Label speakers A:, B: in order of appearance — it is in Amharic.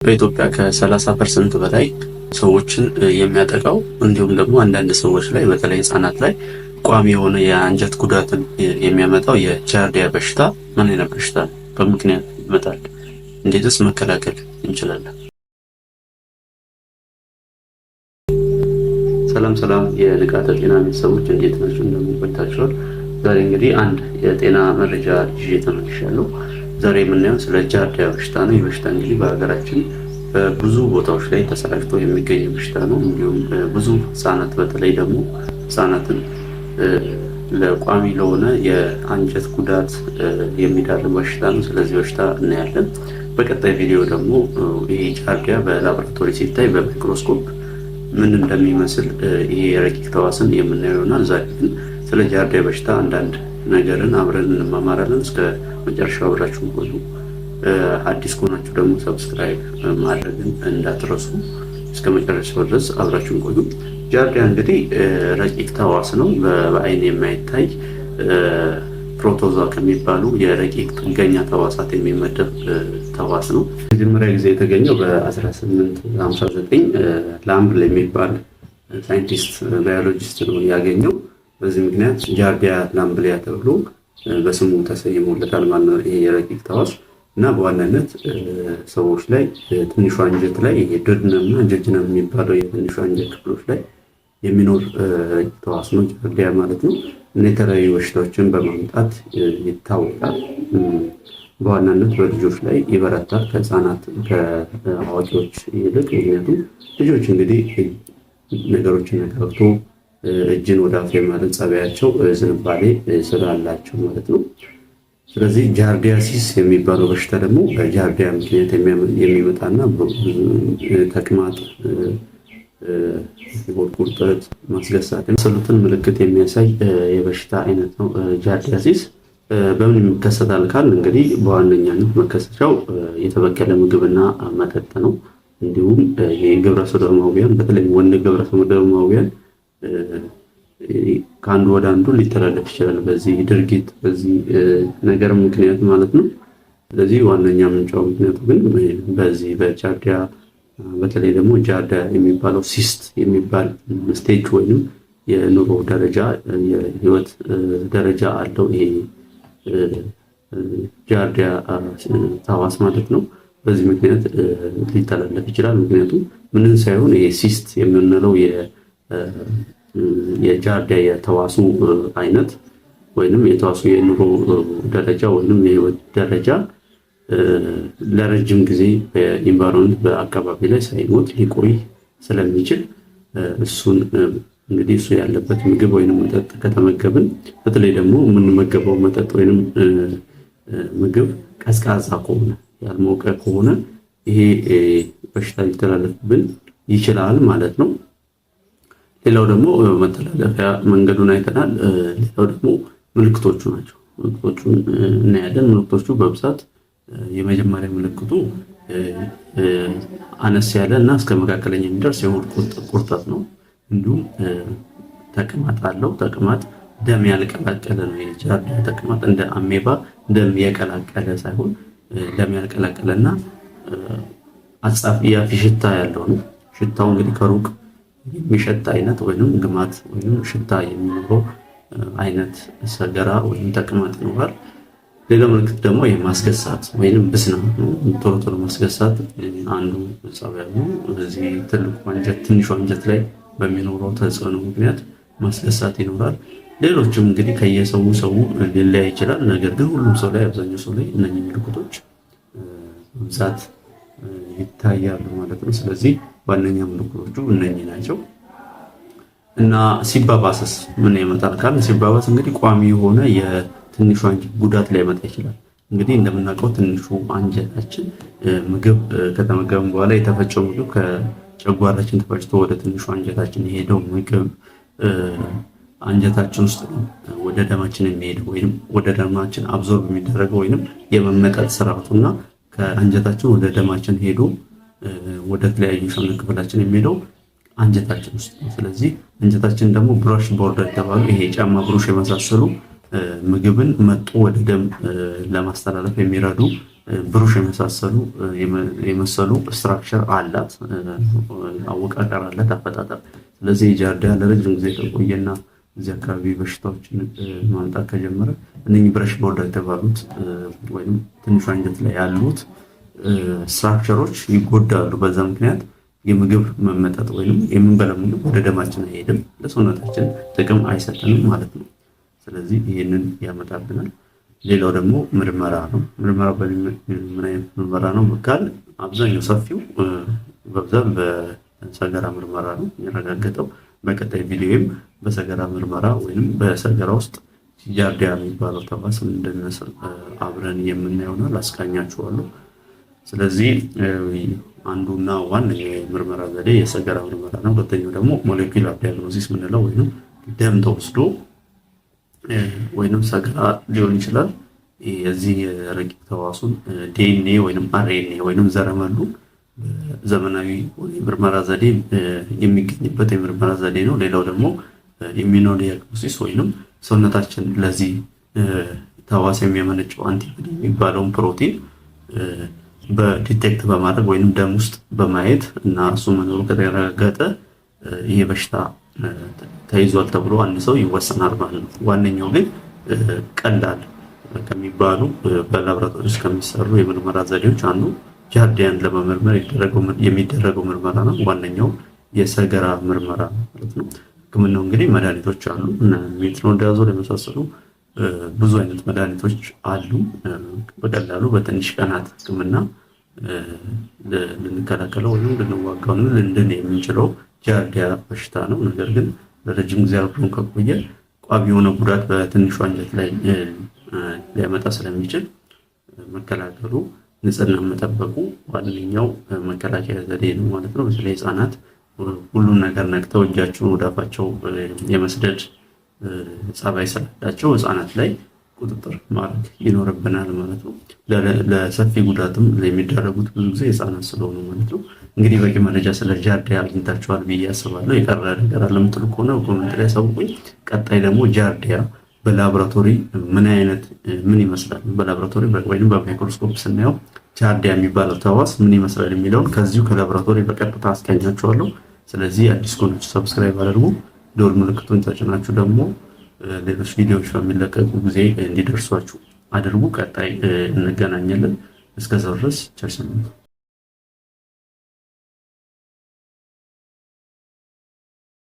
A: በኢትዮጵያ ከ30% በላይ ሰዎችን የሚያጠቃው እንዲሁም ደግሞ አንዳንድ ሰዎች ላይ በተለይ ህጻናት ላይ ቋሚ የሆነ የአንጀት ጉዳትን የሚያመጣው የጃርዲያ በሽታ ምን አይነት በሽታ ነው? በምክንያት ይመጣል? እንዴትስ መከላከል እንችላለን? ሰላም የንቃተ ጤና ቤተሰቦች እንዴት ናችሁ? እንደምንቆያችኋል። ዛሬ እንግዲህ አንድ የጤና መረጃ ይዤ ተመልሻለሁ። ዛሬ የምናየው ስለ ጃርዲያ በሽታ ነው። ይህ በሽታ እንግዲህ በሀገራችን በብዙ ቦታዎች ላይ ተሰራጭቶ የሚገኝ በሽታ ነው። እንዲሁም ብዙ ህጻናት በተለይ ደግሞ ህጻናትን ለቋሚ ለሆነ የአንጀት ጉዳት የሚዳርግ በሽታ ነው። ስለዚህ በሽታ እናያለን። በቀጣይ ቪዲዮ ደግሞ ይሄ ጃርዲያ በላቦራቶሪ ሲታይ በማይክሮስኮፕ ምን እንደሚመስል ይሄ ረቂቅ ተዋስን የምናየው ይሆናል። ዛሬ ግን ስለ ጃርዲያ በሽታ አንዳንድ ነገርን አብረን እንማማራለን። እስከ መጨረሻው አብራችሁ ቆዩ። አዲስ ከሆናችሁ ደግሞ ሰብስክራይብ ማድረግን እንዳትረሱ። እስከ መጨረሻው ድረስ አብራችሁ ቆዩ። ጃርዲያ እንግዲህ ረቂቅ ተዋስ ነው። በአይን የማይታይ ፕሮቶዛ ከሚባሉ የረቂቅ ጥገኛ ተዋሳት የሚመደብ ተዋስ ነው። መጀመሪያ ጊዜ የተገኘው በ1859 ላምብል የሚባል ሳይንቲስት ባዮሎጂስት ነው ያገኘው። በዚህ ምክንያት ጃርዲያ ላምብሊያ ተብሎ በስሙ ተሰይሞለታል ማለት ነው ይሄ የረቂቅ ተዋስ እና በዋናነት ሰዎች ላይ ትንሿ አንጀት ላይ ዱኦደነምና ጀጅነም የሚባለው የትንሿ አንጀት ክፍሎች ላይ የሚኖር ረቂቅ ተዋስ ነው ጃርዲያ ማለት ነው። እና የተለያዩ በሽታዎችን በማምጣት ይታወቃል። በዋናነት በልጆች ላይ ይበረታል ከህፃናት ከአዋቂዎች ይልቅ። ምክንያቱም ልጆች እንግዲህ ነገሮችን ነካክቶ እጅን ወደ አፍ የማለት ጸባያቸው ዝንባሌ ስላላቸው ማለት ነው። ስለዚህ ጃርዲያሲስ የሚባለው በሽታ ደግሞ በጃርዲያ ምክንያት የሚመጣና ተቅማጥ፣ የሆድ ቁርጠት፣ ማስገሳት የመሰሉትን ምልክት የሚያሳይ የበሽታ አይነት ነው ጃርዲያሲስ። በምን ይከሰታል ካል እንግዲህ በዋነኛነት መከሰቻው የተበከለ ምግብና መጠጥ ነው። እንዲሁም የግብረ ሰዶማውያን በተለይ ወንድ ግብረ ሰዶማውያን ከአንዱ ወደ አንዱ ሊተላለፍ ይችላል በዚህ ድርጊት በዚህ ነገር ምክንያት ማለት ነው። ስለዚህ ዋነኛ ምንጫው ምክንያቱ ግን በዚህ በጃርዲያ በተለይ ደግሞ ጃርዲያ የሚባለው ሲስት የሚባል ስቴጅ ወይንም የኑሮ ደረጃ የህይወት ደረጃ አለው ይሄ ጃርዲያ ተዋስ ማለት ነው። በዚህ ምክንያት ሊተላለፍ ይችላል። ምክንያቱም ምንም ሳይሆን ይሄ ሲስት የምንለው የጃርዲያ የተዋሱ አይነት ወይንም የተዋሱ የኑሮ ደረጃ ወይንም የህይወት ደረጃ ለረጅም ጊዜ በኢንቫይሮንመንት በአካባቢ ላይ ሳይሞት ሊቆይ ስለሚችል እሱን እንግዲህ እሱ ያለበት ምግብ ወይንም መጠጥ ከተመገብን በተለይ ደግሞ የምንመገበው መጠጥ ወይንም ምግብ ቀዝቃዛ ከሆነ ያልሞቀ ከሆነ ይሄ በሽታ ሊተላለፍብን ይችላል ማለት ነው። ሌላው ደግሞ መተላለፊያ መንገዱን አይተናል። ሌላው ደግሞ ምልክቶቹ ናቸው። ምልክቶቹን እናያለን። ምልክቶቹ በብዛት የመጀመሪያ ምልክቱ አነስ ያለ እና እስከ መካከለኛ የሚደርስ የሆድ ቁርጠት ነው። እንዲሁም ተቅማጥ አለው። ተቅማጥ ደም ያልቀላቀለ ነው። የጃርዲያ ተቅማጥ እንደ አሜባ ደም የቀላቀለ ሳይሆን ደም ያልቀላቀለና አጻፊ ያፊ ሽታ ያለው ነው። ሽታው እንግዲህ ከሩቅ የሚሸታ አይነት ወይንም ግማት ወይንም ሽታ የሚኖረው አይነት ሰገራ ወይንም ተቅማጥ ይኖራል። ሌላ ምልክት ደግሞ የማስገሳት ወይንም ብስናት ነው። ቶሎ ማስገሳት አንዱ ጸባይ ነው። በዚህ ትልቁ አንጀት ትንሹ አንጀት ላይ በሚኖረው ተጽዕኖ ምክንያት ማስገሳት ይኖራል። ሌሎችም እንግዲህ ከየሰው ሊለያይ ይችላል። ነገር ግን ሁሉም ሰው ላይ አብዛኛው ሰው ላይ እነኚህ ምልክቶች በብዛት ይታያሉ ማለት ነው። ስለዚህ ዋነኛ ምልክቶቹ እነኚህ ናቸው። እና ሲባባስስ ምን ያመጣል ካል ሲባባስ እንግዲህ ቋሚ የሆነ የትንሹ አንጀት ጉዳት ላይ ያመጣ ይችላል። እንግዲህ እንደምናውቀው ትንሹ አንጀታችን ምግብ ከተመገብን በኋላ የተፈጨው ምግብ ከጨጓራችን ተፈጭቶ ወደ ትንሹ አንጀታችን የሄደው ምግብ አንጀታችን ውስጥ ነው ወደ ደማችን የሚሄደው ወይንም ወደ ደማችን አብዞርብ የሚደረገው ወይንም የመመጠጥ ስርዓቱና ከአንጀታችን ወደ ደማችን ሄዶ ወደ ተለያዩ ሰውነት ክፍላችን የሚሄደው አንጀታችን ውስጥ ነው። ስለዚህ አንጀታችን ደግሞ ብራሽ ቦርደር የተባሉ ይሄ ጫማ ብሩሽ የመሳሰሉ ምግብን መጦ ወደ ደም ለማስተላለፍ የሚረዱ ብሩሽ የመሰሉ ስትራክቸር አላት፣ አወቃቀር አላት፣ አፈጣጠር። ስለዚህ የጃርዲያ ለረጅም ጊዜ ከቆየና እዚህ አካባቢ በሽታዎችን ማምጣት ከጀመረ እነኚህ ብረሽ ቦርደር የተባሉት ወይም ትንሹ አንጀት ላይ ያሉት ስትራክቸሮች ይጎዳሉ። በዛ ምክንያት የምግብ መመጠጥ ወይም የምንበላው ምግብ ወደ ደማችን አይሄድም፣ ለሰውነታችን ጥቅም አይሰጠንም ማለት ነው። ስለዚህ ይህንን ያመጣብናል። ሌላው ደግሞ ምርመራ ነው። ምርመራ ምን አይነት ምርመራ ነው ካል አብዛኛው ሰፊው በብዛት በሰገራ ምርመራ ነው የሚረጋገጠው። በቀጣይ ቪዲዮም በሰገራ ምርመራ ወይም በሰገራ ውስጥ ጃርዲያ የሚባለው ተዋስ እንደሚመስል አብረን የምናየውናል፣ አስቃኛችኋለሁ። ስለዚህ አንዱና ዋነኛው የምርመራ ዘዴ የሰገራ ምርመራ ነው። ሁለተኛው ደግሞ ሞሌኩላር ዲያግኖሲስ የምንለው ወይም ደም ተወስዶ ወይንም ሰገራ ሊሆን ይችላል የዚህ ረቂቅ ተዋሱን ዲኤንኤ ወይንም አርኤንኤ ወይንም ዘረመሉ ዘመናዊ የምርመራ ዘዴ የሚገኝበት የምርመራ ዘዴ ነው። ሌላው ደግሞ ኢሚኖዲያግኖሲስ ወይንም ሰውነታችን ለዚህ ተዋስ የሚያመነጨው አንቲቦዲ የሚባለውን ፕሮቲን በዲቴክት በማድረግ ወይንም ደም ውስጥ በማየት እና እሱ መኖሩ ከተረጋገጠ ይህ በሽታ ተይዟል ተብሎ አንድ ሰው ይወሰናል ማለት ነው። ዋነኛው ግን ቀላል ከሚባሉ በላብራቶሪ ውስጥ ከሚሰሩ የምርመራ ዘዴዎች አንዱ ጃርዲያን ለመመርመር የሚደረገው ምርመራ ነው። ዋነኛው የሰገራ ምርመራ ማለት ነው። ሕክምናው እንግዲህ መድኃኒቶች አሉ እና ሜትሮኒዳዞል የመሳሰሉ ብዙ አይነት መድኃኒቶች አሉ። በቀላሉ በትንሽ ቀናት ሕክምና ልንከላከለው ወይም ልንዋጋው ልንድን የምንችለው ጃርዲያ በሽታ ነው። ነገር ግን ለረጅም ጊዜ አብሮን ከቆየ ቋሚ የሆነ ጉዳት በትንሹ አንጀት ላይ ሊያመጣ ስለሚችል መከላከሉ፣ ንጽህና መጠበቁ ዋነኛው መከላከያ ዘዴ ነው ማለት ነው። በተለይ ህፃናት ሁሉን ነገር ነክተው እጃቸውን ወደ አፋቸው የመስደድ ጸባይ ስላላቸው ህፃናት ላይ ቁጥጥር ማድረግ ይኖርብናል ማለት ነው። ለሰፊ ጉዳትም የሚደረጉት ብዙ ጊዜ ህፃናት ስለሆኑ ማለት ነው። እንግዲህ በቂ መረጃ ስለ ጃርዲያ አግኝታችኋል ብዬ አስባለሁ። የቀረ ነገር አለ የምትሉ ከሆነ ኮሜንት ላይ አሳውቁኝ። ቀጣይ ደግሞ ጃርዲያ በላቦራቶሪ ምን ይመስላል፣ በላቦራቶሪ ወይም በማይክሮስኮፕ ስናየው ጃርዲያ የሚባለው ተዋስ ምን ይመስላል የሚለውን ከዚሁ ከላቦራቶሪ በቀጥታ አስቃኛችኋለሁ። ስለዚህ አዲስ ከሆናችሁ ሰብስክራይብ አድርጉ፣ ደወል ምልክቱን ተጭናችሁ ደግሞ ሌሎች ቪዲዮዎች በሚለቀቁ ጊዜ እንዲደርሷችሁ አድርጉ። ቀጣይ እንገናኛለን። እስከዛው ድረስ ቸር ሰንብቱ።